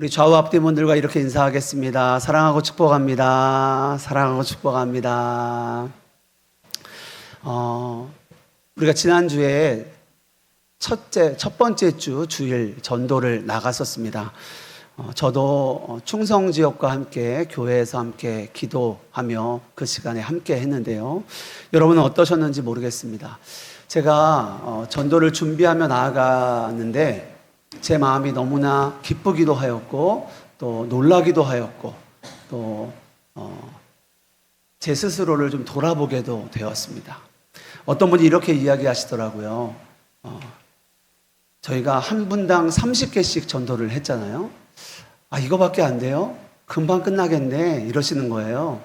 우리 좌우 앞뒤분들과 이렇게 인사하겠습니다. 사랑하고 축복합니다. 사랑하고 축복합니다. 우리가 지난주에 첫 번째 주 주일 전도를 나갔었습니다. 저도 충성지역과 함께 교회에서 함께 기도하며 그 시간에 함께 했는데요. 여러분은 어떠셨는지 모르겠습니다. 제가 전도를 준비하며 나아가는데 제 마음이 너무나 기쁘기도 하였고 또 놀라기도 하였고 또 제 스스로를 좀 돌아보게도 되었습니다. 어떤 분이 이렇게 이야기하시더라고요. 저희가 한 분당 30개씩 전도를 했잖아요. 이거밖에 안 돼요? 금방 끝나겠네 이러시는 거예요.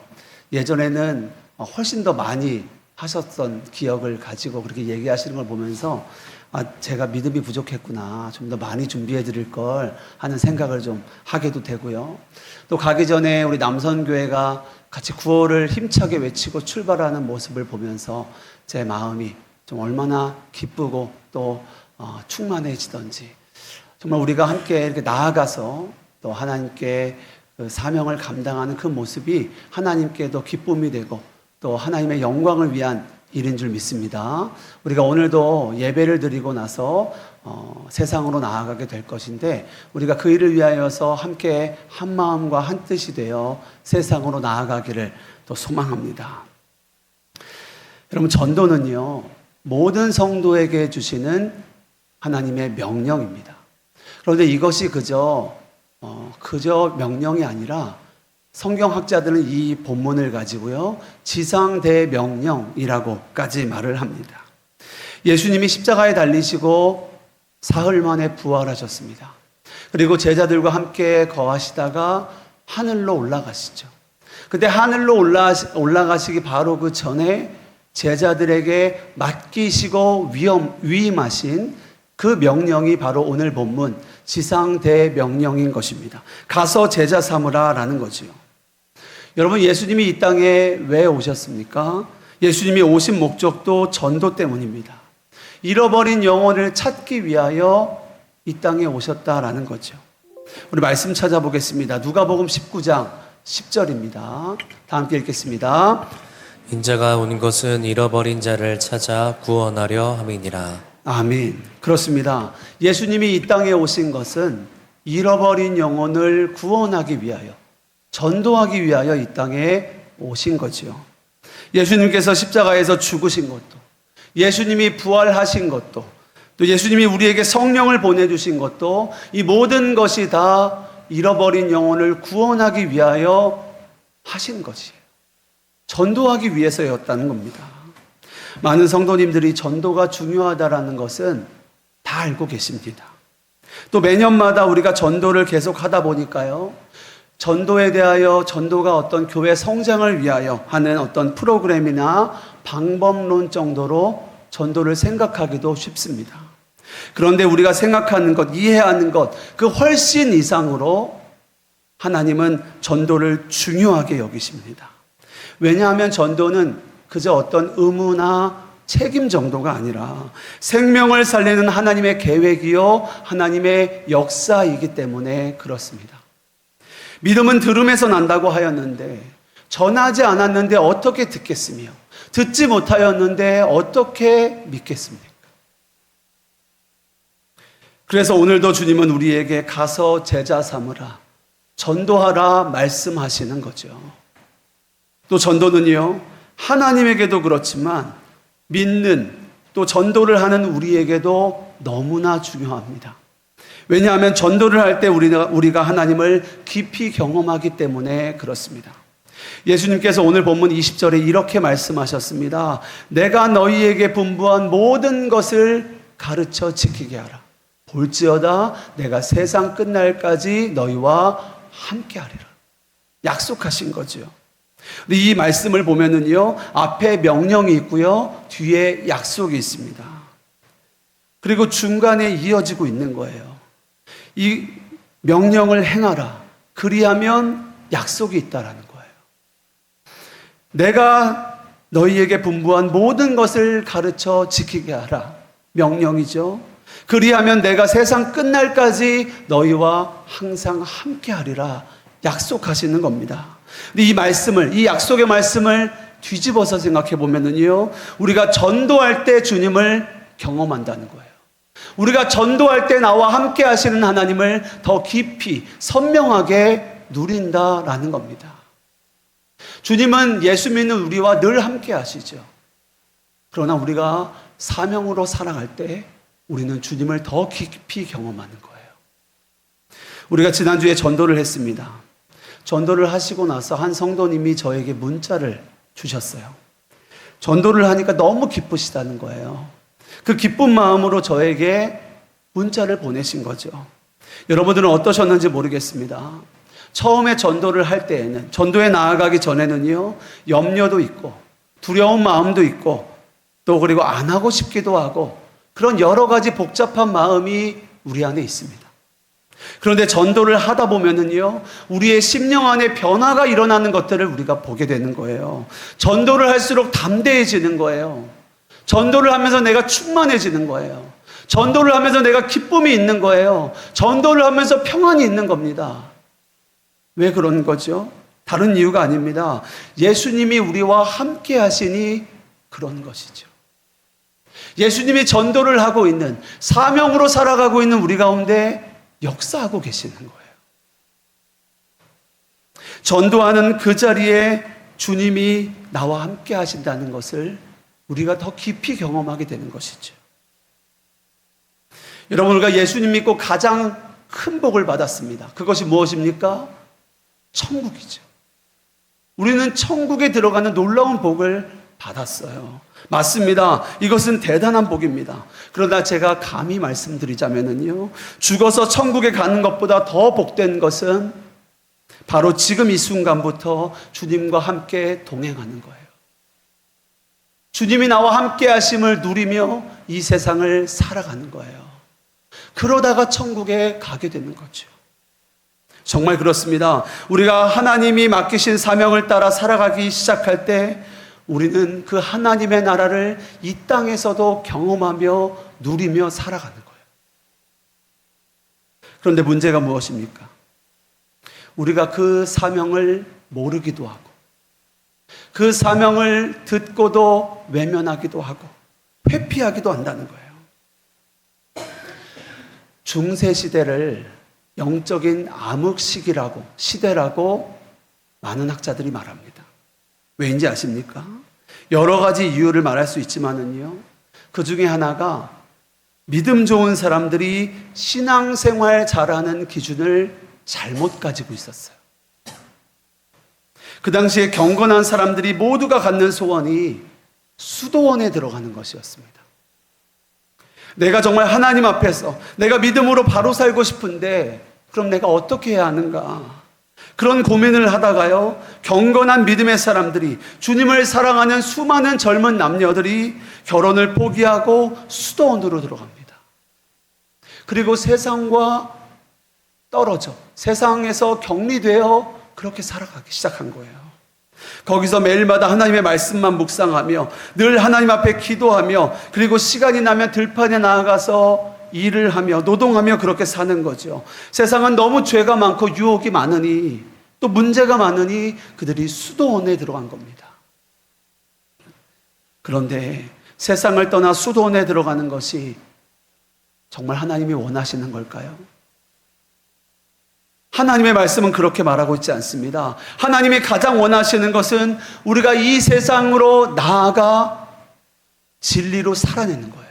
예전에는 훨씬 더 많이 하셨던 기억을 가지고 그렇게 얘기하시는 걸 보면서 제가 믿음이 부족했구나, 좀 더 많이 준비해 드릴 걸 하는 생각을 좀 하게도 되고요. 또 가기 전에 우리 남선교회가 같이 구호를 힘차게 외치고 출발하는 모습을 보면서 제 마음이 좀 얼마나 기쁘고 또 충만해지던지, 정말 우리가 함께 이렇게 나아가서 또 하나님께 그 사명을 감당하는 그 모습이 하나님께도 기쁨이 되고 또 하나님의 영광을 위한 일인 줄 믿습니다. 우리가 오늘도 예배를 드리고 나서 세상으로 나아가게 될 것인데 우리가 그 일을 위하여서 함께 한 마음과 한 뜻이 되어 세상으로 나아가기를 또 소망합니다. 여러분, 전도는요, 모든 성도에게 주시는 하나님의 명령입니다. 그런데 이것이 그저 명령이 아니라 성경학자들은 이 본문을 가지고요, 지상대명령이라고까지 말을 합니다. 예수님이 십자가에 달리시고 사흘 만에 부활하셨습니다. 그리고 제자들과 함께 거하시다가 하늘로 올라가시죠. 근데 하늘로 올라가시기 바로 그 전에 제자들에게 맡기시고 위임하신 그 명령이 바로 오늘 본문 지상대명령인 것입니다. 가서 제자 삼으라 라는 거지요. 여러분, 예수님이 이 땅에 왜 오셨습니까? 예수님이 오신 목적도 전도 때문입니다. 잃어버린 영혼을 찾기 위하여 이 땅에 오셨다라는 거죠. 우리 말씀 찾아보겠습니다. 누가복음 19장 10절입니다. 다 함께 읽겠습니다. 인자가 온 것은 잃어버린 자를 찾아 구원하려 함이니라. 아멘. 그렇습니다. 예수님이 이 땅에 오신 것은 잃어버린 영혼을 구원하기 위하여, 전도하기 위하여 이 땅에 오신 거지요. 예수님께서 십자가에서 죽으신 것도, 예수님이 부활하신 것도, 또 예수님이 우리에게 성령을 보내주신 것도, 이 모든 것이 다 잃어버린 영혼을 구원하기 위하여 하신 것이에요. 전도하기 위해서였다는 겁니다. 많은 성도님들이 전도가 중요하다라는 것은 다 알고 계십니다. 또 매년마다 우리가 전도를 계속 하다 보니까요, 전도에 대하여, 전도가 어떤 교회 성장을 위하여 하는 어떤 프로그램이나 방법론 정도로 전도를 생각하기도 쉽습니다. 그런데 우리가 생각하는 것, 이해하는 것, 그 훨씬 이상으로 하나님은 전도를 중요하게 여기십니다. 왜냐하면 전도는 그저 어떤 의무나 책임 정도가 아니라 생명을 살리는 하나님의 계획이요, 하나님의 역사이기 때문에 그렇습니다. 믿음은 들음에서 난다고 하였는데 전하지 않았는데 어떻게 듣겠으며 듣지 못하였는데 어떻게 믿겠습니까? 그래서 오늘도 주님은 우리에게 가서 제자 삼으라, 전도하라 말씀하시는 거죠. 또 전도는요, 하나님에게도 그렇지만 믿는, 또 전도를 하는 우리에게도 너무나 중요합니다. 왜냐하면 전도를 할 때 우리가 하나님을 깊이 경험하기 때문에 그렇습니다. 예수님께서 오늘 본문 20절에 이렇게 말씀하셨습니다. 내가 너희에게 분부한 모든 것을 가르쳐 지키게 하라. 볼지어다 내가 세상 끝날까지 너희와 함께 하리라. 약속하신 거죠. 이 말씀을 보면은요, 앞에 명령이 있고요, 뒤에 약속이 있습니다. 그리고 중간에 이어지고 있는 거예요. 이 명령을 행하라, 그리하면 약속이 있다라는 거예요. 내가 너희에게 분부한 모든 것을 가르쳐 지키게 하라, 명령이죠. 그리하면 내가 세상 끝날까지 너희와 항상 함께하리라 약속하시는 겁니다. 근데 이 약속의 말씀을 뒤집어서 생각해 보면은요, 우리가 전도할 때 주님을 경험한다는 거예요. 우리가 전도할 때 나와 함께 하시는 하나님을 더 깊이 선명하게 누린다라는 겁니다. 주님은 예수 믿는 우리와 늘 함께 하시죠. 그러나 우리가 사명으로 살아갈 때 우리는 주님을 더 깊이 경험하는 거예요. 우리가 지난주에 전도를 했습니다. 전도를 하시고 나서 한 성도님이 저에게 문자를 주셨어요. 전도를 하니까 너무 기쁘시다는 거예요. 그 기쁜 마음으로 저에게 문자를 보내신 거죠. 여러분들은 어떠셨는지 모르겠습니다. 처음에 전도를 할 때에는, 전도에 나아가기 전에는요, 염려도 있고 두려운 마음도 있고 또 그리고 안 하고 싶기도 하고 그런 여러 가지 복잡한 마음이 우리 안에 있습니다. 그런데 전도를 하다 보면은요, 우리의 심령 안에 변화가 일어나는 것들을 우리가 보게 되는 거예요. 전도를 할수록 담대해지는 거예요. 전도를 하면서 내가 충만해지는 거예요. 전도를 하면서 내가 기쁨이 있는 거예요. 전도를 하면서 평안이 있는 겁니다. 왜 그런 거죠? 다른 이유가 아닙니다. 예수님이 우리와 함께 하시니 그런 것이죠. 예수님이 전도를 하고 있는, 사명으로 살아가고 있는 우리 가운데 역사하고 계시는 거예요. 전도하는 그 자리에 주님이 나와 함께 하신다는 것을 우리가 더 깊이 경험하게 되는 것이죠. 여러분, 우리가 예수님 믿고 가장 큰 복을 받았습니다. 그것이 무엇입니까? 천국이죠. 우리는 천국에 들어가는 놀라운 복을 받았어요. 맞습니다. 이것은 대단한 복입니다. 그러나 제가 감히 말씀드리자면요, 죽어서 천국에 가는 것보다 더 복된 것은 바로 지금 이 순간부터 주님과 함께 동행하는 거예요. 주님이 나와 함께 하심을 누리며 이 세상을 살아가는 거예요. 그러다가 천국에 가게 되는 거죠. 정말 그렇습니다. 우리가 하나님이 맡기신 사명을 따라 살아가기 시작할 때 우리는 그 하나님의 나라를 이 땅에서도 경험하며 누리며 살아가는 거예요. 그런데 문제가 무엇입니까? 우리가 그 사명을 모르기도 하고 그 사명을 듣고도 외면하기도 하고 회피하기도 한다는 거예요. 중세 시대를 영적인 암흑 시대라고 많은 학자들이 말합니다. 왜인지 아십니까? 여러 가지 이유를 말할 수 있지만은요, 그 중에 하나가 믿음 좋은 사람들이 신앙생활 잘하는 기준을 잘못 가지고 있었어요. 그 당시에 경건한 사람들이 모두가 갖는 소원이 수도원에 들어가는 것이었습니다. 내가 정말 하나님 앞에서 내가 믿음으로 바로 살고 싶은데 그럼 내가 어떻게 해야 하는가? 그런 고민을 하다가요, 경건한 믿음의 사람들이, 주님을 사랑하는 수많은 젊은 남녀들이 결혼을 포기하고 수도원으로 들어갑니다. 그리고 세상과 떨어져 세상에서 격리되어 그렇게 살아가기 시작한 거예요. 거기서 매일마다 하나님의 말씀만 묵상하며 늘 하나님 앞에 기도하며 그리고 시간이 나면 들판에 나아가서 일을 하며 노동하며 그렇게 사는 거죠. 세상은 너무 죄가 많고 유혹이 많으니 또 문제가 많으니 그들이 수도원에 들어간 겁니다. 그런데 세상을 떠나 수도원에 들어가는 것이 정말 하나님이 원하시는 걸까요? 하나님의 말씀은 그렇게 말하고 있지 않습니다. 하나님이 가장 원하시는 것은 우리가 이 세상으로 나아가 진리로 살아내는 거예요.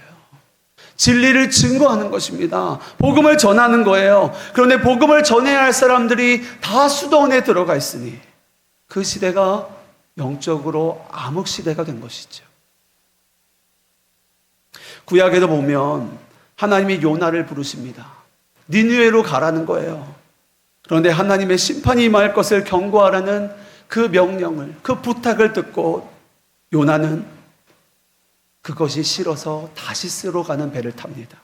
진리를 증거하는 것입니다. 복음을 전하는 거예요. 그런데 복음을 전해야 할 사람들이 다 수도원에 들어가 있으니 그 시대가 영적으로 암흑 시대가 된 것이죠. 구약에도 보면 하나님이 요나를 부르십니다. 니느웨로 가라는 거예요. 그런데 하나님의 심판이 임할 것을 경고하라는 그 명령을, 그 부탁을 듣고 요나는 그것이 싫어서 다시스로 가는 배를 탑니다.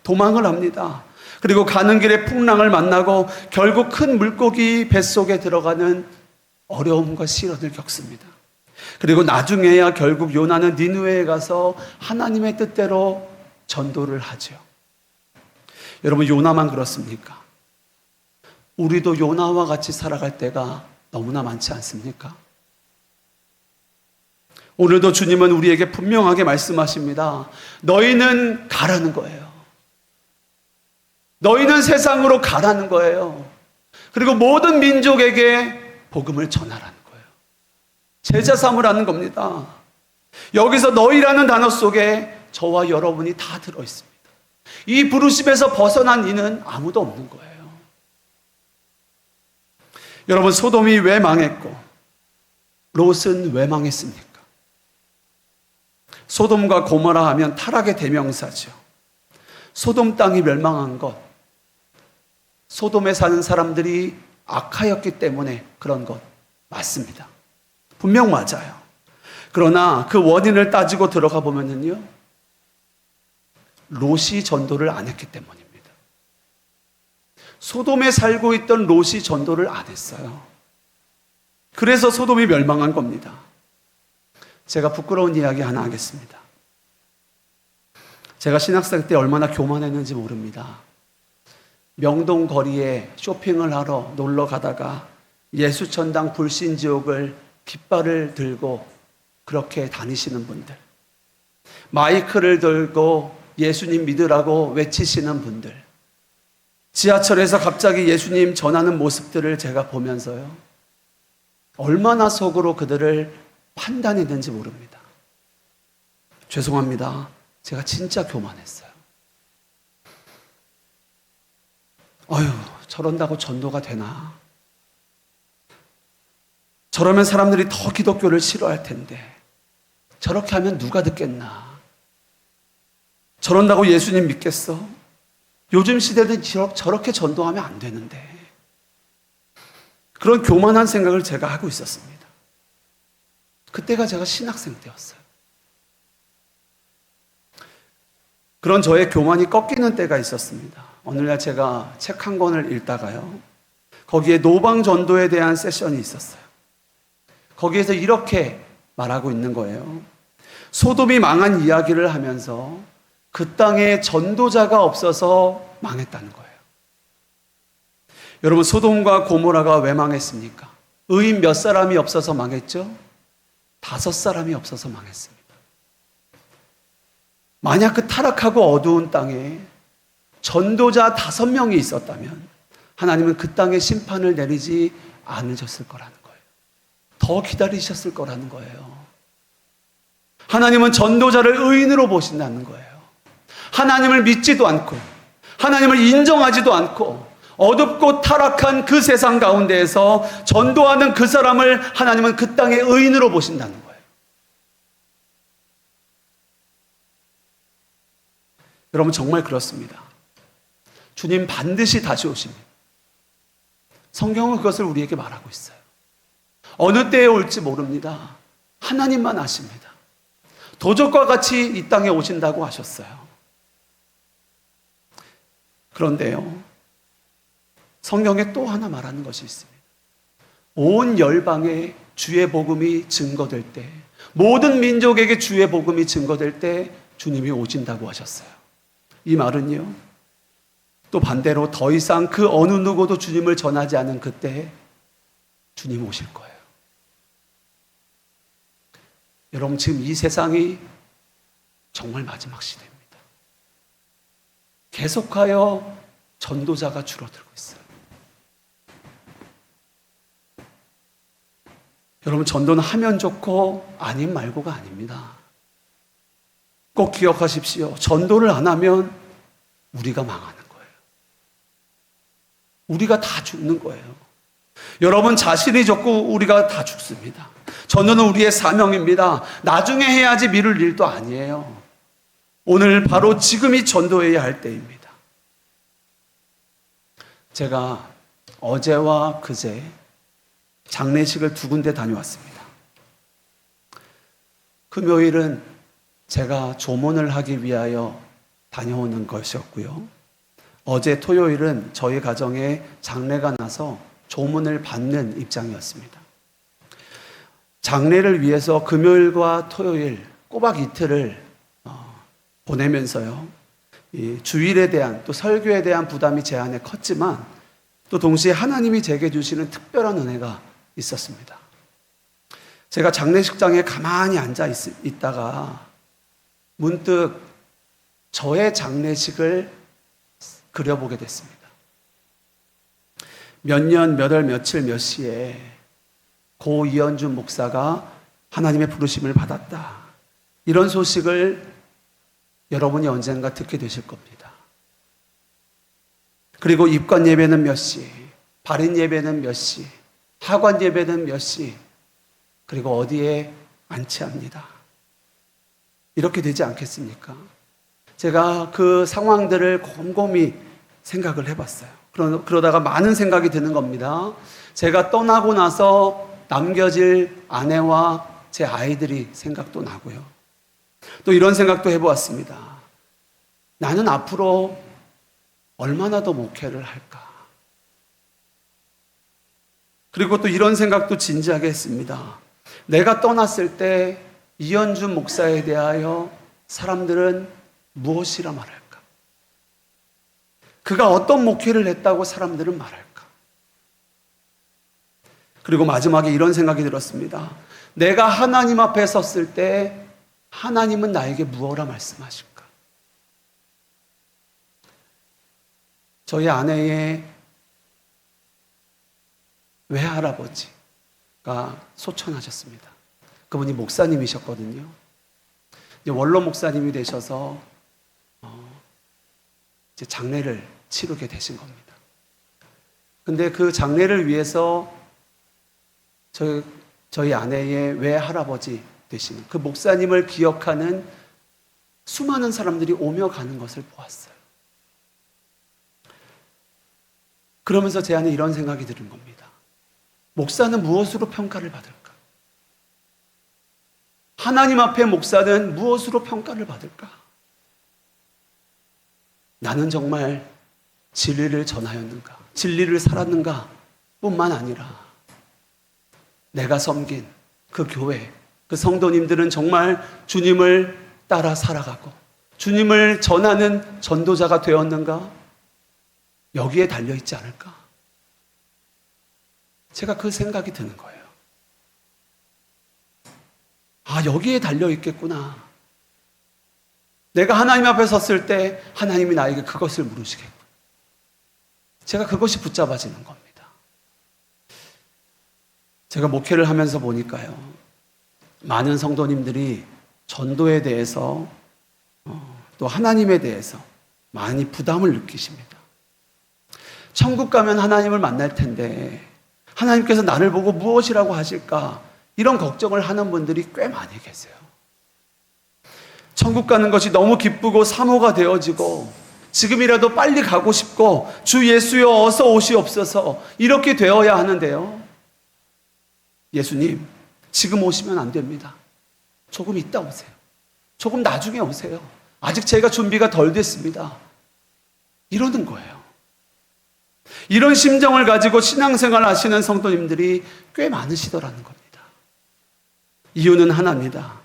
도망을 합니다. 그리고 가는 길에 풍랑을 만나고 결국 큰 물고기 뱃속에 들어가는 어려움과 시련을 겪습니다. 그리고 나중에야 결국 요나는 니느웨에 가서 하나님의 뜻대로 전도를 하죠. 여러분, 요나만 그렇습니까? 우리도 요나와 같이 살아갈 때가 너무나 많지 않습니까? 오늘도 주님은 우리에게 분명하게 말씀하십니다. 너희는 가라는 거예요. 너희는 세상으로 가라는 거예요. 그리고 모든 민족에게 복음을 전하라는 거예요. 제자 삼으라는 겁니다. 여기서 너희라는 단어 속에 저와 여러분이 다 들어있습니다. 이 부르심에서 벗어난 이는 아무도 없는 거예요. 여러분, 소돔이 왜 망했고 롯은 왜 망했습니까? 소돔과 고모라 하면 타락의 대명사죠. 소돔 땅이 멸망한 것, 소돔에 사는 사람들이 악하였기 때문에 그런 것 맞습니다. 분명 맞아요. 그러나 그 원인을 따지고 들어가 보면요, 롯이 전도를 안 했기 때문입니다. 소돔에 살고 있던 롯이 전도를 안 했어요. 그래서 소돔이 멸망한 겁니다. 제가 부끄러운 이야기 하나 하겠습니다. 제가 신학생 때 얼마나 교만했는지 모릅니다. 명동 거리에 쇼핑을 하러 놀러 가다가 예수천당 불신지옥을 깃발을 들고 그렇게 다니시는 분들, 마이크를 들고 예수님 믿으라고 외치시는 분들, 지하철에서 갑자기 예수님 전하는 모습들을 제가 보면서요, 얼마나 속으로 그들을 판단했는지 모릅니다. 죄송합니다. 제가 진짜 교만했어요. 저런다고 전도가 되나? 저러면 사람들이 더 기독교를 싫어할 텐데 저렇게 하면 누가 듣겠나? 저런다고 예수님 믿겠어? 요즘 시대는 저렇게 전도하면 안 되는데. 그런 교만한 생각을 제가 하고 있었습니다. 그때가 제가 신학생 때였어요. 그런 저의 교만이 꺾이는 때가 있었습니다. 어느 날 제가 책 한 권을 읽다가요, 거기에 노방 전도에 대한 세션이 있었어요. 거기에서 이렇게 말하고 있는 거예요. 소돔이 망한 이야기를 하면서 그 땅에 전도자가 없어서 망했다는 거예요. 여러분, 소돔과 고모라가 왜 망했습니까? 의인 몇 사람이 없어서 망했죠? 5사람이 없어서 망했습니다. 만약 그 타락하고 어두운 땅에 전도자 5명이 있었다면 하나님은 그 땅에 심판을 내리지 않으셨을 거라는 거예요. 더 기다리셨을 거라는 거예요. 하나님은 전도자를 의인으로 보신다는 거예요. 하나님을 믿지도 않고 하나님을 인정하지도 않고 어둡고 타락한 그 세상 가운데에서 전도하는 그 사람을 하나님은 그 땅의 의인으로 보신다는 거예요. 여러분, 정말 그렇습니다. 주님 반드시 다시 오십니다. 성경은 그것을 우리에게 말하고 있어요. 어느 때에 올지 모릅니다. 하나님만 아십니다. 도적과 같이 이 땅에 오신다고 하셨어요. 그런데요, 성경에 또 하나 말하는 것이 있습니다. 온 열방에 주의 복음이 증거될 때, 모든 민족에게 주의 복음이 증거될 때 주님이 오신다고 하셨어요. 이 말은요, 또 반대로 더 이상 그 어느 누구도 주님을 전하지 않은 그때 주님 오실 거예요. 여러분, 지금 이 세상이 정말 마지막 시대입니다. 계속하여 전도자가 줄어들고 있어요. 여러분, 전도는 하면 좋고 아님 말고가 아닙니다. 꼭 기억하십시오. 전도를 안 하면 우리가 망하는 거예요. 우리가 다 죽는 거예요. 여러분 자신이 죽고 우리가 다 죽습니다. 전도는 우리의 사명입니다. 나중에 해야지 미룰 일도 아니에요. 오늘 바로 지금이 전도해야 할 때입니다. 제가 어제와 그제 장례식을 2군데 다녀왔습니다. 금요일은 제가 조문을 하기 위하여 다녀오는 것이었고요. 어제 토요일은 저희 가정에 장례가 나서 조문을 받는 입장이었습니다. 장례를 위해서 금요일과 토요일 꼬박 이틀을 보내면서요, 이 주일에 대한 또 설교에 대한 부담이 제 안에 컸지만 또 동시에 하나님이 제게 주시는 특별한 은혜가 있었습니다. 제가 장례식장에 가만히 앉아 있다가 문득 저의 장례식을 그려보게 됐습니다. 몇 년, 몇 월, 며칠, 몇 시에 고 이현준 목사가 하나님의 부르심을 받았다. 이런 소식을 여러분이 언젠가 듣게 되실 겁니다. 그리고 입관 예배는 몇 시, 발인 예배는 몇 시, 하관 예배는 몇 시, 그리고 어디에 안치합니다. 이렇게 되지 않겠습니까? 제가 그 상황들을 곰곰이 생각을 해봤어요. 그러다가 많은 생각이 드는 겁니다. 제가 떠나고 나서 남겨질 아내와 제 아이들이 생각도 나고요. 또 이런 생각도 해보았습니다. 나는 앞으로 얼마나 더 목회를 할까? 그리고 또 이런 생각도 진지하게 했습니다. 내가 떠났을 때 이현준 목사에 대하여 사람들은 무엇이라 말할까? 그가 어떤 목회를 했다고 사람들은 말할까? 그리고 마지막에 이런 생각이 들었습니다. 내가 하나님 앞에 섰을 때 하나님은 나에게 무엇라 말씀하실까? 저희 아내의 외할아버지가 소천하셨습니다. 그분이 목사님이셨거든요. 이제 원로 목사님이 되셔서 이제 장례를 치르게 되신 겁니다. 근데 그 장례를 위해서 저희 아내의 외할아버지 되시는 그 목사님을 기억하는 수많은 사람들이 오며 가는 것을 보았어요. 그러면서 제 안에 이런 생각이 드는 겁니다. 목사는 무엇으로 평가를 받을까? 하나님 앞에 목사는 무엇으로 평가를 받을까? 나는 정말 진리를 전하였는가? 진리를 살았는가? 뿐만 아니라 내가 섬긴 그 교회, 그 성도님들은 정말 주님을 따라 살아가고 주님을 전하는 전도자가 되었는가? 여기에 달려있지 않을까? 제가 그 생각이 드는 거예요. 아, 여기에 달려있겠구나. 내가 하나님 앞에 섰을 때 하나님이 나에게 그것을 물으시겠구나. 제가 그것이 붙잡아지는 겁니다. 제가 목회를 하면서 보니까요. 많은 성도님들이 전도에 대해서 또 하나님에 대해서 많이 부담을 느끼십니다. 천국 가면 하나님을 만날 텐데 하나님께서 나를 보고 무엇이라고 하실까? 이런 걱정을 하는 분들이 꽤 많이 계세요. 천국 가는 것이 너무 기쁘고 사모가 되어지고 지금이라도 빨리 가고 싶고 주 예수여 어서 오시옵소서 이렇게 되어야 하는데요. 예수님, 지금 오시면 안 됩니다. 조금 이따 오세요. 조금 나중에 오세요. 아직 제가 준비가 덜 됐습니다. 이러는 거예요. 이런 심정을 가지고 신앙생활 하시는 성도님들이 꽤 많으시더라는 겁니다. 이유는 하나입니다.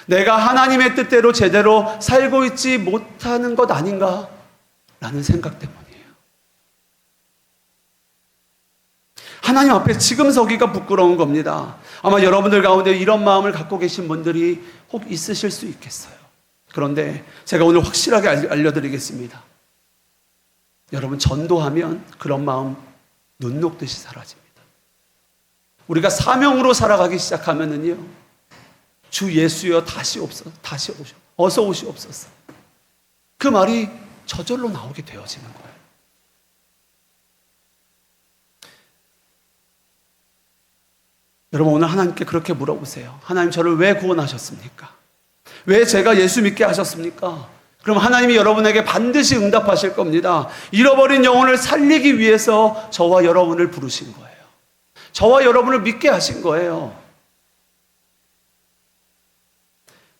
내가 하나님의 뜻대로 제대로 살고 있지 못하는 것 아닌가? 라는 생각 때문이에요. 하나님 앞에 지금 서기가 부끄러운 겁니다. 아마 여러분들 가운데 이런 마음을 갖고 계신 분들이 혹 있으실 수 있겠어요. 그런데 제가 오늘 확실하게 알려드리겠습니다. 여러분, 전도하면 그런 마음 눈 녹듯이 사라집니다. 우리가 사명으로 살아가기 시작하면은요, 주 예수여 다시 오시오. 어서 오시옵소서. 그 말이 저절로 나오게 되어지는 거예요. 여러분, 오늘 하나님께 그렇게 물어보세요. 하나님, 저를 왜 구원하셨습니까? 왜 제가 예수 믿게 하셨습니까? 그럼 하나님이 여러분에게 반드시 응답하실 겁니다. 잃어버린 영혼을 살리기 위해서 저와 여러분을 부르신 거예요. 저와 여러분을 믿게 하신 거예요.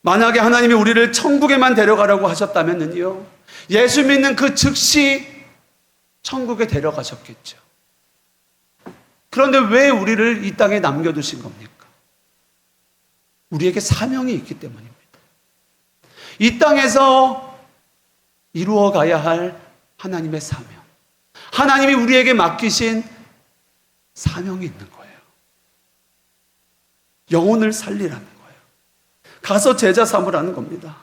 만약에 하나님이 우리를 천국에만 데려가려고 하셨다면요, 예수 믿는 그 즉시 천국에 데려가셨겠죠. 그런데 왜 우리를 이 땅에 남겨두신 겁니까? 우리에게 사명이 있기 때문입니다. 이 땅에서 이루어 가야 할 하나님의 사명, 하나님이 우리에게 맡기신 사명이 있는 거예요. 영혼을 살리라는 거예요. 가서 제자 삼으라는 겁니다.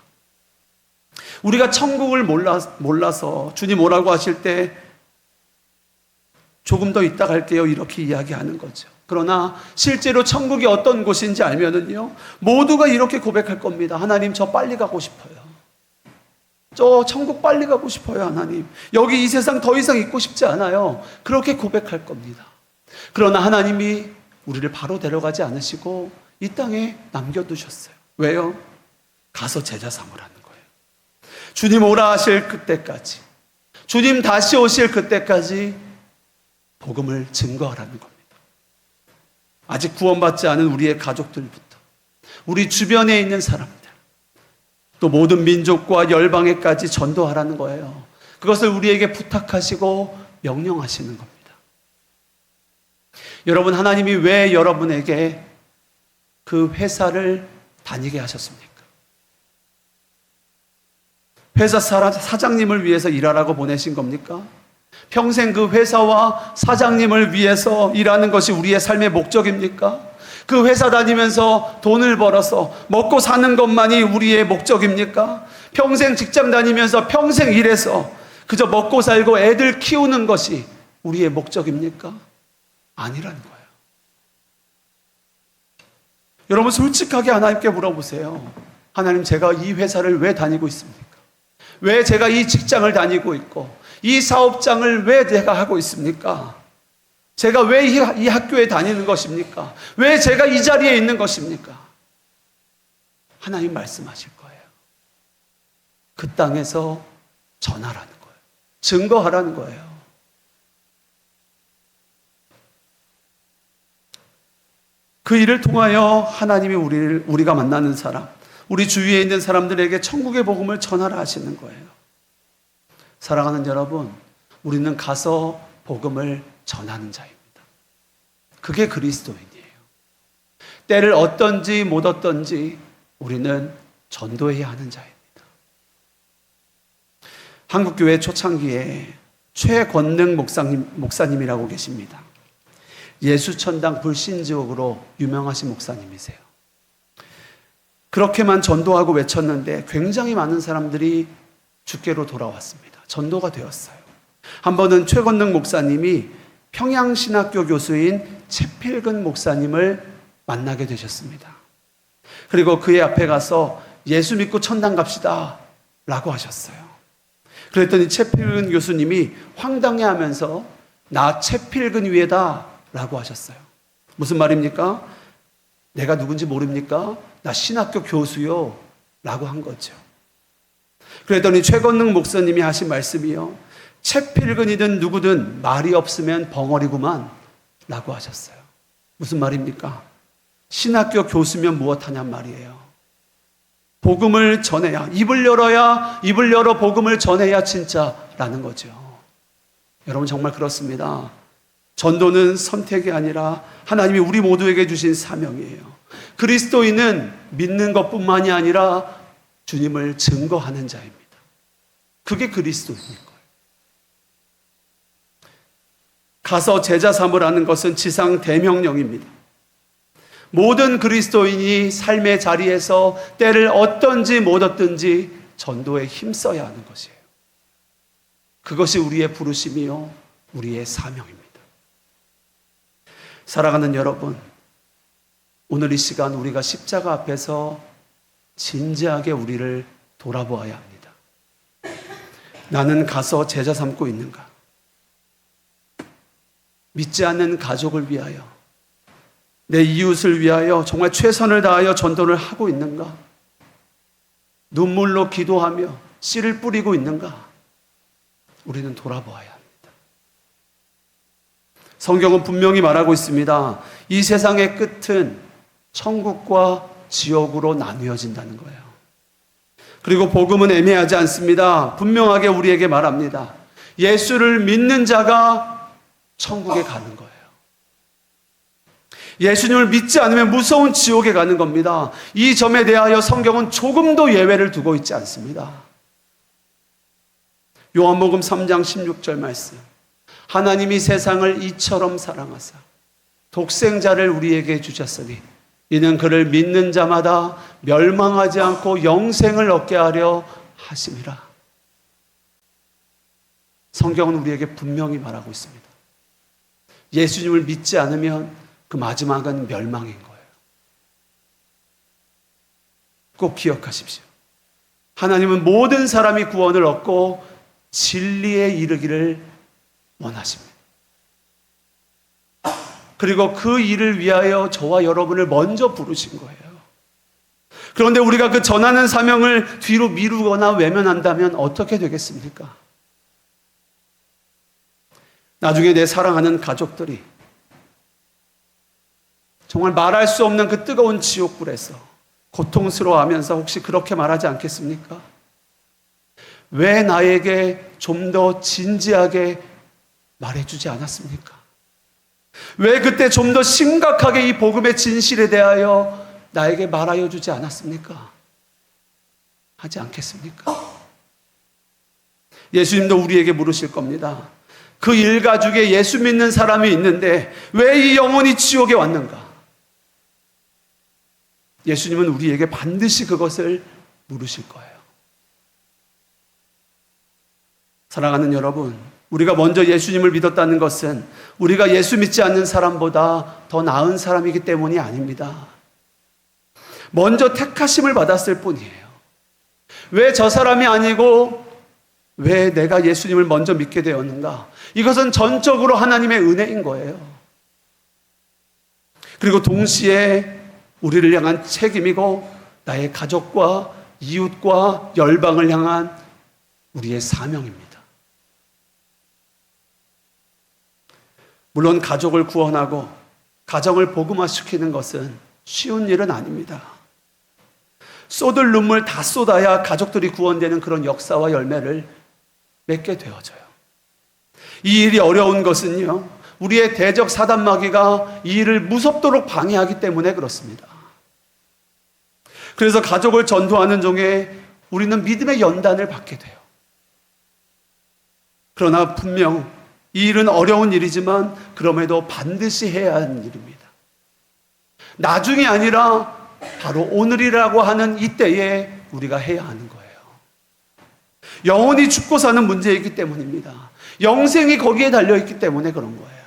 우리가 천국을 몰라서 주님 오라고 하실 때 조금 더 이따 갈게요 이렇게 이야기하는 거죠. 그러나 실제로 천국이 어떤 곳인지 알면은요, 모두가 이렇게 고백할 겁니다. 하나님, 저 빨리 가고 싶어요. 저 천국 빨리 가고 싶어요. 하나님, 여기 이 세상 더 이상 있고 싶지 않아요. 그렇게 고백할 겁니다. 그러나 하나님이 우리를 바로 데려가지 않으시고 이 땅에 남겨두셨어요. 왜요? 가서 제자 삼으라는 거예요. 주님 오라 하실 그때까지, 주님 다시 오실 그때까지 복음을 증거하라는 겁니다. 아직 구원받지 않은 우리의 가족들부터 우리 주변에 있는 사람들, 또 모든 민족과 열방에까지 전도하라는 거예요. 그것을 우리에게 부탁하시고 명령하시는 겁니다. 여러분, 하나님이 왜 여러분에게 그 회사를 다니게 하셨습니까? 회사 사장님을 위해서 일하라고 보내신 겁니까? 평생 그 회사와 사장님을 위해서 일하는 것이 우리의 삶의 목적입니까? 그 회사 다니면서 돈을 벌어서 먹고 사는 것만이 우리의 목적입니까? 평생 직장 다니면서 평생 일해서 그저 먹고 살고 애들 키우는 것이 우리의 목적입니까? 아니라는 거예요. 여러분, 솔직하게 하나님께 물어보세요. 하나님, 제가 이 회사를 왜 다니고 있습니까? 왜 제가 이 직장을 다니고 있고 이 사업장을 왜 제가 하고 있습니까? 제가 왜 이 학교에 다니는 것입니까? 왜 제가 이 자리에 있는 것입니까? 하나님 말씀하실 거예요. 그 땅에서 전하라는 거예요. 증거하라는 거예요. 그 일을 통하여 하나님이 우리가 만나는 사람, 우리 주위에 있는 사람들에게 천국의 복음을 전하라 하시는 거예요. 사랑하는 여러분, 우리는 가서 복음을 전하는 자입니다. 그게 그리스도인이에요. 때를 얻든지 못 얻든지 우리는 전도해야 하는 자입니다. 한국교회 초창기에 최권능 목사님이라고 계십니다. 예수천당 불신지옥으로 유명하신 목사님이세요. 그렇게만 전도하고 외쳤는데 굉장히 많은 사람들이 주께로 돌아왔습니다. 전도가 되었어요. 한 번은 최권능 목사님이 평양신학교 교수인 채필근 목사님을 만나게 되셨습니다. 그리고 그의 앞에 가서 예수 믿고 천당 갑시다 라고 하셨어요. 그랬더니 채필근 교수님이 황당해하면서 나 채필근 위에다 라고 하셨어요. 무슨 말입니까? 내가 누군지 모릅니까? 나 신학교 교수요 라고 한 거죠. 그랬더니 최권능 목사님이 하신 말씀이요, 채필근이든 누구든 말이 없으면 벙어리구만 라고 하셨어요. 무슨 말입니까? 신학교 교수면 무엇하냔 말이에요. 복음을 전해야, 입을 열어 복음을 전해야 진짜 라는 거죠. 여러분, 정말 그렇습니다. 전도는 선택이 아니라 하나님이 우리 모두에게 주신 사명이에요. 그리스도인은 믿는 것뿐만이 아니라 주님을 증거하는 자입니다. 그게 그리스도인인 거예요. 가서 제자 삼으라는 것은 지상 대명령입니다. 모든 그리스도인이 삶의 자리에서 때를 얻든지 못 얻든지 전도에 힘써야 하는 것이에요. 그것이 우리의 부르심이요, 우리의 사명입니다. 사랑하는 여러분, 오늘 이 시간 우리가 십자가 앞에서 진지하게 우리를 돌아보아야 합니다. 나는 가서 제자 삼고 있는가? 믿지 않는 가족을 위하여, 내 이웃을 위하여 정말 최선을 다하여 전도를 하고 있는가? 눈물로 기도하며 씨를 뿌리고 있는가? 우리는 돌아보아야 합니다. 성경은 분명히 말하고 있습니다. 이 세상의 끝은 천국과 지옥으로 나뉘어진다는 거예요. 그리고 복음은 애매하지 않습니다. 분명하게 우리에게 말합니다. 예수를 믿는 자가 천국에 가는 거예요. 예수님을 믿지 않으면 무서운 지옥에 가는 겁니다. 이 점에 대하여 성경은 조금도 예외를 두고 있지 않습니다. 요한복음 3장 16절 말씀. 하나님이 세상을 이처럼 사랑하사 독생자를 우리에게 주셨으니 이는 그를 믿는 자마다 멸망하지 않고 영생을 얻게 하려 하심이라. 성경은 우리에게 분명히 말하고 있습니다. 예수님을 믿지 않으면 그 마지막은 멸망인 거예요. 꼭 기억하십시오. 하나님은 모든 사람이 구원을 얻고 진리에 이르기를 원하십니다. 그리고 그 일을 위하여 저와 여러분을 먼저 부르신 거예요. 그런데 우리가 그 전하는 사명을 뒤로 미루거나 외면한다면 어떻게 되겠습니까? 나중에 내 사랑하는 가족들이 정말 말할 수 없는 그 뜨거운 지옥불에서 고통스러워하면서 혹시 그렇게 말하지 않겠습니까? 왜 나에게 좀 더 진지하게 말해주지 않았습니까? 왜 그때 좀 더 심각하게 이 복음의 진실에 대하여 나에게 말하여 주지 않았습니까? 하지 않겠습니까? 예수님도 우리에게 물으실 겁니다. 그 일가족에 예수 믿는 사람이 있는데 왜 이 영혼이 지옥에 왔는가? 예수님은 우리에게 반드시 그것을 물으실 거예요. 사랑하는 여러분, 우리가 먼저 예수님을 믿었다는 것은 우리가 예수 믿지 않는 사람보다 더 나은 사람이기 때문이 아닙니다. 먼저 택하심을 받았을 뿐이에요. 왜 저 사람이 아니고 왜 내가 예수님을 먼저 믿게 되었는가? 이것은 전적으로 하나님의 은혜인 거예요. 그리고 동시에 우리를 향한 책임이고 나의 가족과 이웃과 열방을 향한 우리의 사명입니다. 물론 가족을 구원하고 가정을 복음화시키는 것은 쉬운 일은 아닙니다. 쏟을 눈물 다 쏟아야 가족들이 구원되는 그런 역사와 열매를 맺게 되어져요. 이 일이 어려운 것은요, 우리의 대적 사단마귀가 이 일을 무섭도록 방해하기 때문에 그렇습니다. 그래서 가족을 전도하는 중에 우리는 믿음의 연단을 받게 돼요. 그러나 분명 이 일은 어려운 일이지만 그럼에도 반드시 해야 하는 일입니다. 나중이 아니라 바로 오늘이라고 하는 이때에 우리가 해야 하는 거예요. 영혼이 죽고 사는 문제이기 때문입니다. 영생이 거기에 달려있기 때문에 그런 거예요.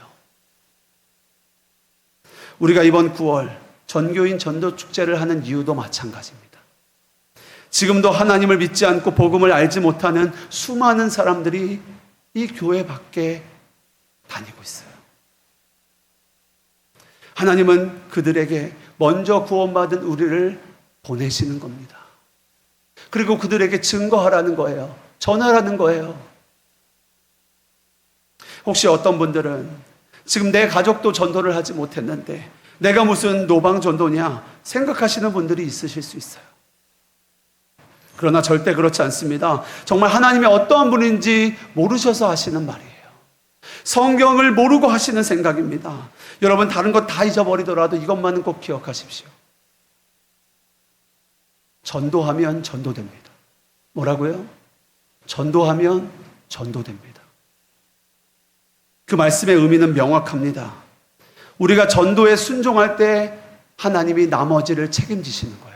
우리가 이번 9월 전교인 전도축제를 하는 이유도 마찬가지입니다. 지금도 하나님을 믿지 않고 복음을 알지 못하는 수많은 사람들이 이 교회 밖에 다니고 있어요. 하나님은 그들에게 먼저 구원받은 우리를 보내시는 겁니다. 그리고 그들에게 증거하라는 거예요. 전하라는 거예요. 혹시 어떤 분들은 지금 내 가족도 전도를 하지 못했는데 내가 무슨 노방 전도냐 생각하시는 분들이 있으실 수 있어요. 그러나 절대 그렇지 않습니다. 정말 하나님이 어떠한 분인지 모르셔서 하시는 말이에요. 성경을 모르고 하시는 생각입니다. 여러분 다른 것 다 잊어버리더라도 이것만은 꼭 기억하십시오. 전도하면 전도됩니다. 뭐라고요? 전도하면 전도됩니다. 그 말씀의 의미는 명확합니다. 우리가 전도에 순종할 때 하나님이 나머지를 책임지시는 거예요.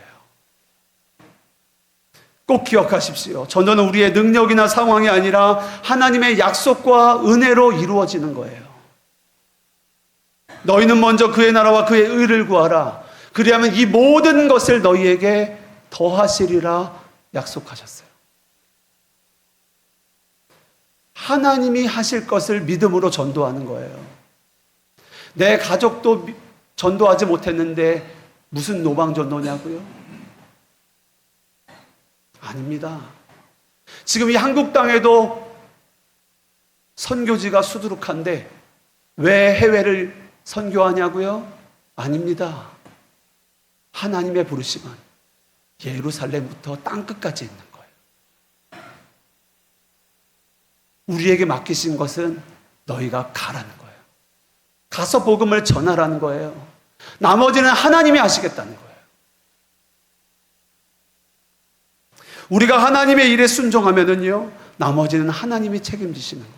꼭 기억하십시오. 전도는 우리의 능력이나 상황이 아니라 하나님의 약속과 은혜로 이루어지는 거예요. 너희는 먼저 그의 나라와 그의 의를 구하라. 그리하면 이 모든 것을 너희에게 더하시리라 약속하셨어요. 하나님이 하실 것을 믿음으로 전도하는 거예요. 내 가족도 전도하지 못했는데 무슨 노방 전도냐고요? 아닙니다. 지금 이 한국 땅에도 선교지가 수두룩한데 왜 해외를 선교하냐고요? 아닙니다. 하나님의 부르심은 예루살렘부터 땅끝까지 있는 거예요. 우리에게 맡기신 것은 너희가 가라는 거예요. 가서 복음을 전하라는 거예요. 나머지는 하나님이 하시겠다는 거예요. 우리가 하나님의 일에 순종하면은요, 나머지는 하나님이 책임지시는 거예요.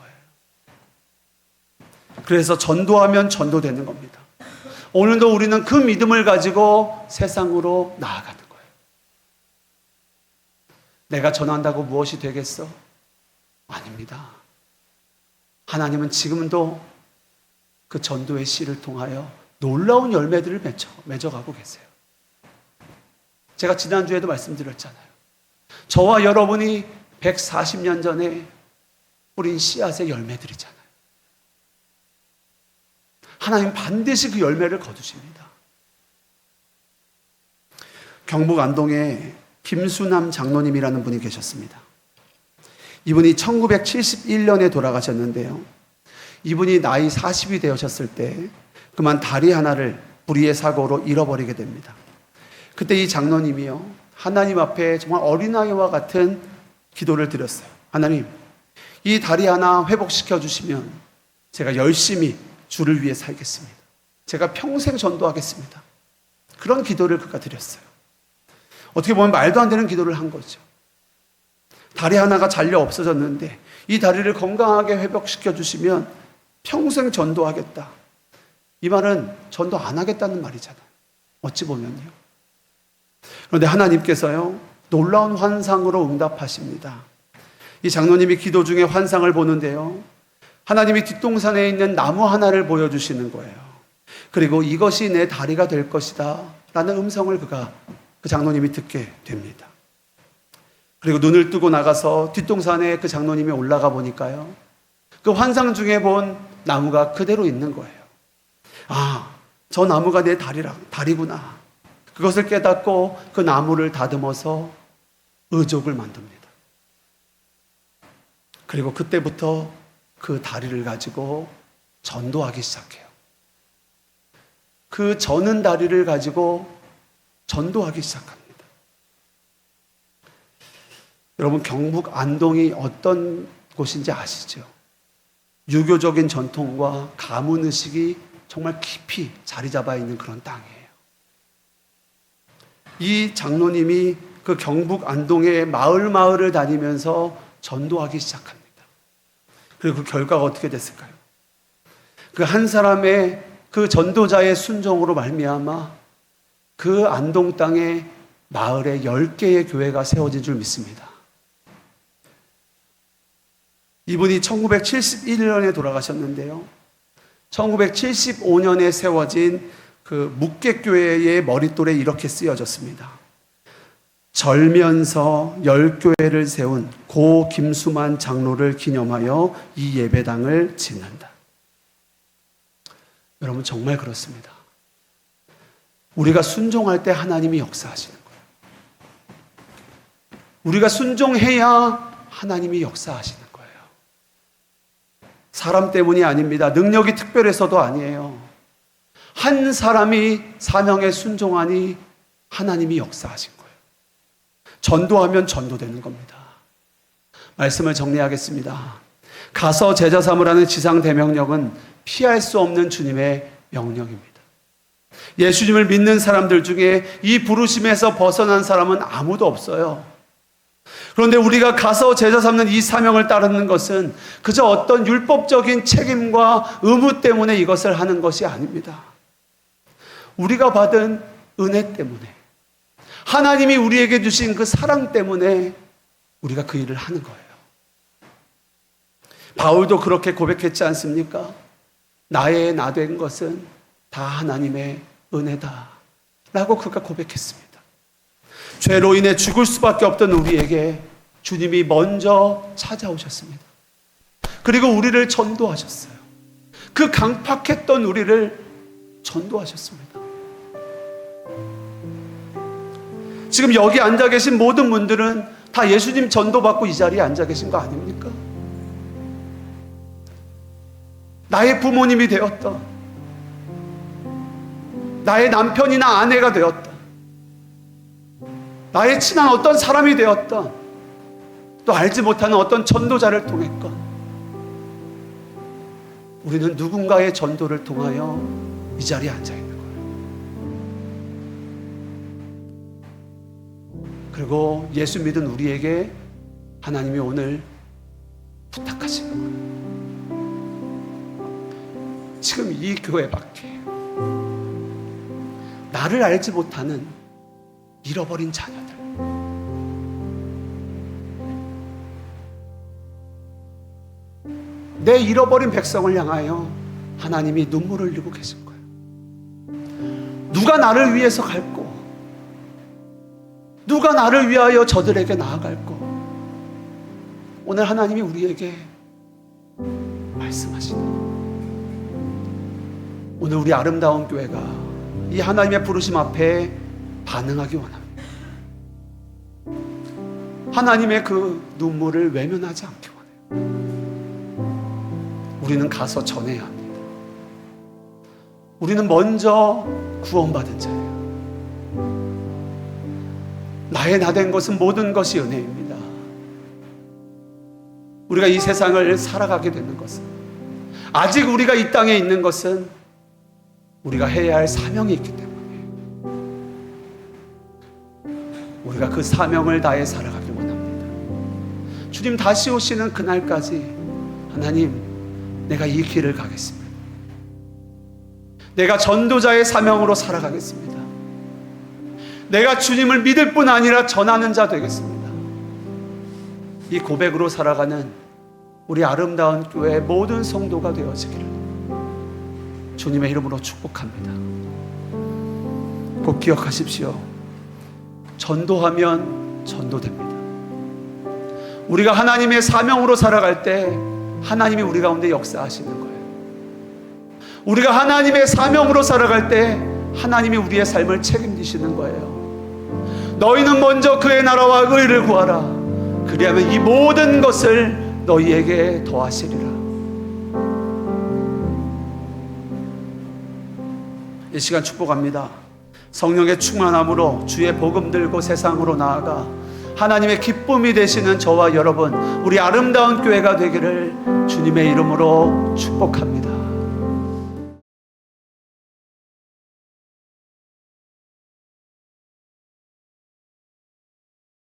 그래서 전도하면 전도되는 겁니다. 오늘도 우리는 그 믿음을 가지고 세상으로 나아가는 거예요. 내가 전한다고 무엇이 되겠어? 아닙니다. 하나님은 지금도 그 전도의 씨를 통하여 놀라운 열매들을 맺어가고 계세요. 제가 지난주에도 말씀드렸잖아요. 저와 여러분이 140년 전에 뿌린 씨앗의 열매들이잖아요. 하나님 반드시 그 열매를 거두십니다. 경북 안동에 김수남 장로님이라는 분이 계셨습니다. 이분이 1971년에 돌아가셨는데요. 이분이 나이 40이 되셨을 때 그만 다리 하나를 불의의 사고로 잃어버리게 됩니다. 그때 이 장로님이요, 하나님 앞에 정말 어린아이와 같은 기도를 드렸어요. 하나님, 이 다리 하나 회복시켜 주시면 제가 열심히 주를 위해 살겠습니다. 제가 평생 전도하겠습니다. 그런 기도를 그가 드렸어요. 어떻게 보면 말도 안 되는 기도를 한 거죠. 다리 하나가 잘려 없어졌는데 이 다리를 건강하게 회복시켜 주시면 평생 전도하겠다. 이 말은 전도 안 하겠다는 말이잖아요. 어찌 보면요. 그런데 하나님께서요, 놀라운 환상으로 응답하십니다. 이 장로님이 기도 중에 환상을 보는데요, 하나님이 뒷동산에 있는 나무 하나를 보여주시는 거예요. 그리고 이것이 내 다리가 될 것이다 라는 음성을 그 장로님이 듣게 됩니다. 그리고 눈을 뜨고 나가서 뒷동산에 그 장로님이 올라가 보니까요, 그 환상 중에 본 나무가 그대로 있는 거예요. 아, 저 나무가 내 다리구나. 그것을 깨닫고 그 나무를 다듬어서 의족을 만듭니다. 그리고 그때부터 그 다리를 가지고 전도하기 시작해요. 그 저는 다리를 가지고 전도하기 시작합니다. 여러분, 경북 안동이 어떤 곳인지 아시죠? 유교적인 전통과 가문의식이 정말 깊이 자리 잡아 있는 그런 땅이에요. 이 장로님이 그 경북 안동의 마을을 다니면서 전도하기 시작합니다. 그리고 그 결과가 어떻게 됐을까요? 그 한 사람의 그 전도자의 순종으로 말미암아 그 안동 땅에 마을에 10개의 교회가 세워진 줄 믿습니다. 이분이 1971년에 돌아가셨는데요. 1975년에 세워진 그 묵객교회의 머릿돌에 이렇게 쓰여졌습니다. 절면서 10교회를 세운 고 김수만 장로를 기념하여 이 예배당을 짓는다. 여러분, 정말 그렇습니다. 우리가 순종할 때 하나님이 역사하시는 거예요. 우리가 순종해야 하나님이 역사하시는 거예요. 사람 때문이 아닙니다. 능력이 특별해서도 아니에요. 한 사람이 사명에 순종하니 하나님이 역사하신 거예요. 전도하면 전도되는 겁니다. 말씀을 정리하겠습니다. 가서 제자 삼으라는 지상 대명령은 피할 수 없는 주님의 명령입니다. 예수님을 믿는 사람들 중에 이 부르심에서 벗어난 사람은 아무도 없어요. 그런데 우리가 가서 제자 삼는 이 사명을 따르는 것은 그저 어떤 율법적인 책임과 의무 때문에 이것을 하는 것이 아닙니다. 우리가 받은 은혜 때문에, 하나님이 우리에게 주신 그 사랑 때문에 우리가 그 일을 하는 거예요. 바울도 그렇게 고백했지 않습니까? 나의 나 된 것은 다 하나님의 은혜다 라고 그가 고백했습니다. 죄로 인해 죽을 수밖에 없던 우리에게 주님이 먼저 찾아오셨습니다. 그리고 우리를 전도하셨어요. 그 강팍했던 우리를 전도하셨습니다. 지금 여기 앉아 계신 모든 분들은 다 예수님 전도받고 이 자리에 앉아 계신 거 아닙니까? 나의 부모님이 되었던, 나의 남편이나 아내가 되었던, 나의 친한 어떤 사람이 되었던, 또 알지 못하는 어떤 전도자를 통했건, 우리는 누군가의 전도를 통하여 이 자리에 앉아 있는 거예요. 그리고 예수 믿은 우리에게 하나님이 오늘 부탁하시는 거예요. 지금 이 교회 밖에 나를 알지 못하는 잃어버린 자녀들, 내 잃어버린 백성을 향하여 하나님이 눈물을 흘리고 계신 거예요. 누가 나를 위해서 갈고, 누가 나를 위하여 저들에게 나아갈고. 오늘 하나님이 우리에게 말씀하시는, 오늘 우리 아름다운 교회가 이 하나님의 부르심 앞에 반응하기 원합니다. 하나님의 그 눈물을 외면하지 않기 원해요. 우리는 가서 전해야 합니다. 우리는 먼저 구원받은 자예요. 나의 나된 것은 모든 것이 은혜입니다. 우리가 이 세상을 살아가게 되는 것은, 아직 우리가 이 땅에 있는 것은 우리가 해야 할 사명이 있기 때문에 우리가 그 사명을 다해 살아가길 원합니다. 주님 다시 오시는 그날까지 하나님, 내가 이 길을 가겠습니다. 내가 전도자의 사명으로 살아가겠습니다. 내가 주님을 믿을 뿐 아니라 전하는 자 되겠습니다. 이 고백으로 살아가는 우리 아름다운 교회의 모든 성도가 되어지기를 주님의 이름으로 축복합니다. 꼭 기억하십시오. 전도하면 전도됩니다. 우리가 하나님의 사명으로 살아갈 때 하나님이 우리 가운데 역사하시는 거예요. 우리가 하나님의 사명으로 살아갈 때 하나님이 우리의 삶을 책임지시는 거예요. 너희는 먼저 그의 나라와 의를 구하라. 그리하면 이 모든 것을 너희에게 더하시리라. 이 시간 축복합니다. 성령의 충만함으로 주의 복음 들고 세상으로 나아가 하나님의 기쁨이 되시는 저와 여러분, 우리 아름다운 교회가 되기를 주님의 이름으로 축복합니다.